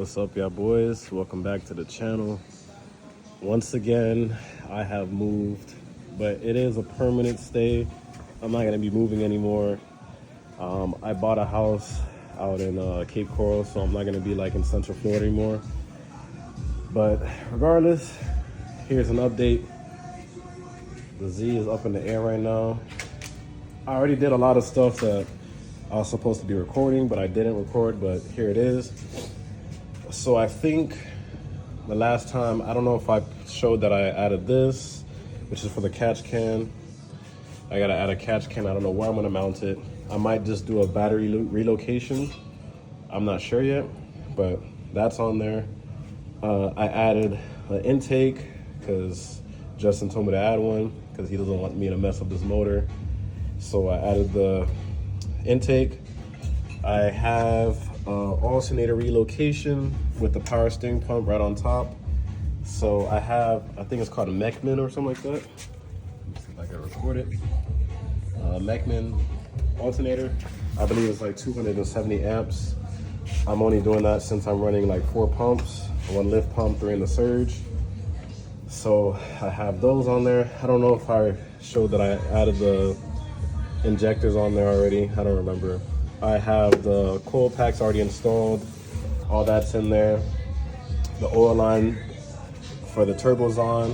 What's up, y'all boys? Welcome back to the channel. Once again, I have moved, but it is a permanent stay. I'm not gonna be moving anymore. I bought a house out in Cape Coral, so I'm not gonna be like in Central Florida anymore. But regardless, here's an update. The Z is up in the air right now. I already did a lot of stuff that I was supposed to be recording, but I didn't record, but here it is. So I think the last time, I don't know if I showed that I added this, which is for the catch can. I gotta add a catch can. I don't know where I'm gonna mount it. I might just do a battery relocation. I'm not sure yet, but that's on there. I added an intake because Justin told me to add one because he doesn't want me to mess up this motor. So I added the intake. I have alternator relocation with the power steering pump right on top. So I have, I think it's called a Mechman or something like that. Let me see if I can record it. Mechman alternator. I believe it's like 270 amps. I'm only doing that since I'm running like 4 pumps, 1 lift pump during the surge. So I have those on there. I don't know if I showed that I added the injectors on there already. I don't remember. I have the coil packs already installed. All that's in there. The oil line for the turbo's on.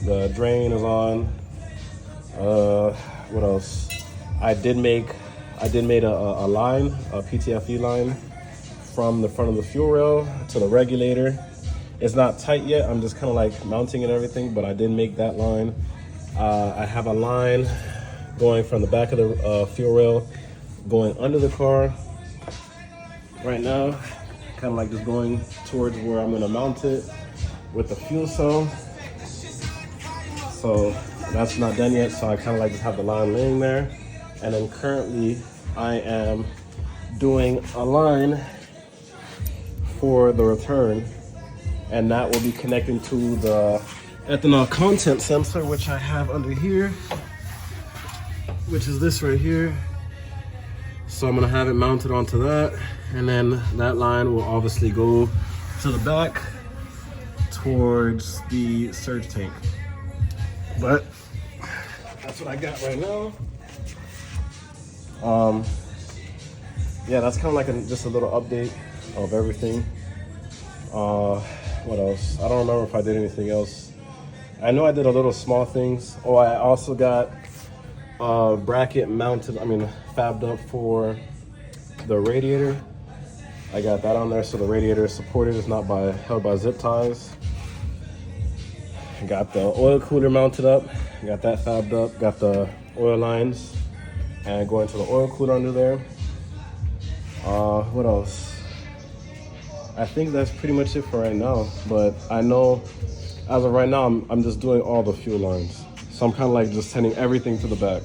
The drain is on. What else? I did make a line, a PTFE line from the front of the fuel rail to the regulator. It's not tight yet. I'm just kind of like mounting and everything, but I did make that line. I have a line going from the back of the fuel rail, going under the car right now, kind of like just going towards where I'm gonna mount it with the fuel cell. So that's not done yet, so I kind of like just have the line laying there. And then currently I am doing a line for the return, and that will be connecting to the ethanol content sensor, which I have under here, which is this right here. So I'm gonna have it mounted onto that, and then that line will obviously go to the back towards the surge tank. But that's what I got right now. Yeah, that's kind of like just a little update of everything. What else? I don't remember if I did anything else. I know I did a little small things. Oh, I also got bracket mounted, fabbed up for the radiator. I got that on there so the radiator is supported, it's not held by zip ties. Got the oil cooler mounted up, got that fabbed up, got the oil lines and going to the oil cooler under there. What else? I think that's pretty much it for right now, but I know as of right now I'm just doing all the fuel lines. So I'm kind of like just sending everything to the back.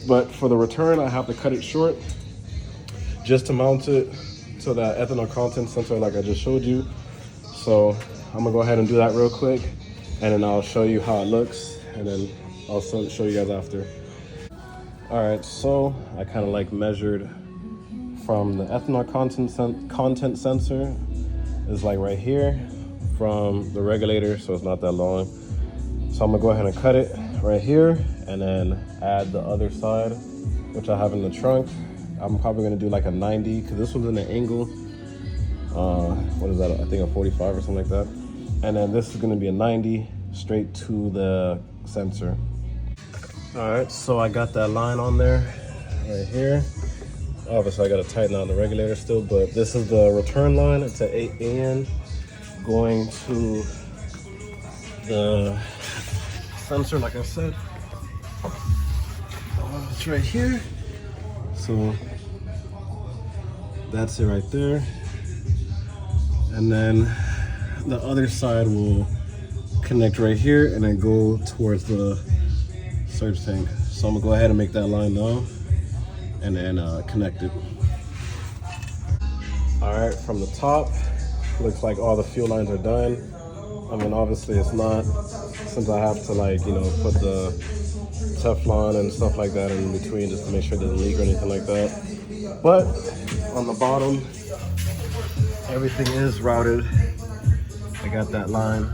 But for the return, I have to cut it short just to mount it to that ethanol content sensor like I just showed you. So I'm gonna go ahead and do that real quick, and then I'll show you how it looks, and then I'll show you guys after. All right, so I kind of like measured from the ethanol content sensor is like right here from the regulator, so it's not that long. So I'm gonna go ahead and cut it right here and then add the other side, which I have in the trunk. I'm probably gonna do like a 90 because this one's in an angle. What is that? I think a 45 or something like that. And then this is gonna be a 90 straight to the sensor. All right, so I got that line on there right here. Obviously I gotta tighten on the regulator still, but this is the return line. It's an 8AN going to the sensor, like I said. It's right here. So that's it right there. And then the other side will connect right here and then go towards the surge tank. So I'm gonna go ahead and make that line now and then connect it. All right, from the top, looks like all the fuel lines are done. Obviously it's not, since I have to put the Teflon and stuff like that in between just to make sure it doesn't leak or anything like that. But on the bottom, Everything is routed. I got that line.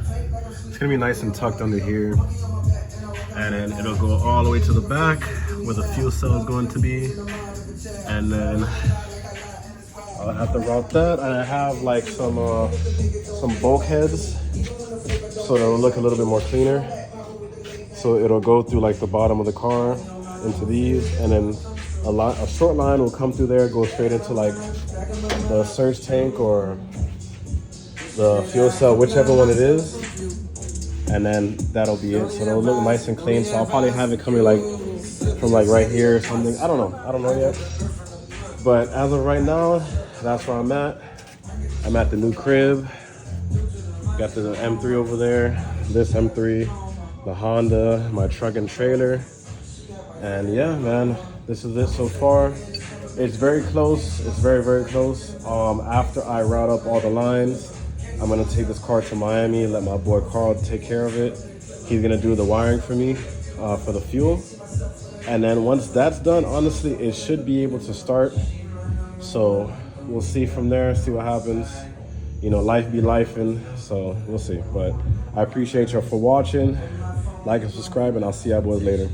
It's gonna be nice and tucked under here. And then it'll go all the way to the back where the fuel cell is going to be. And then I'll have to route that. And I have like some bulkheads, so it'll look a little bit more cleaner. So it'll go through like the bottom of the car into these, and then a short line will come through there, go straight into like the surge tank or the fuel cell, whichever one it is. And then that'll be it. So it'll look nice and clean. So I'll probably have it coming like from like right here or something. I don't know yet. But as of right now, that's where I'm at. I'm at the new crib. Got the M3 over there, this M3, the Honda, my truck and trailer. And yeah, man, this is it so far. It's very close. It's very, very close. After I route up all the lines, I'm gonna take this car to Miami, let my boy Carl take care of it. He's gonna do the wiring for me for the fuel. And then once that's done, honestly, it should be able to start. So we'll see from there, see what happens. You know, life be lifing, so we'll see. But I appreciate y'all for watching. Like and subscribe, and I'll see y'all boys later.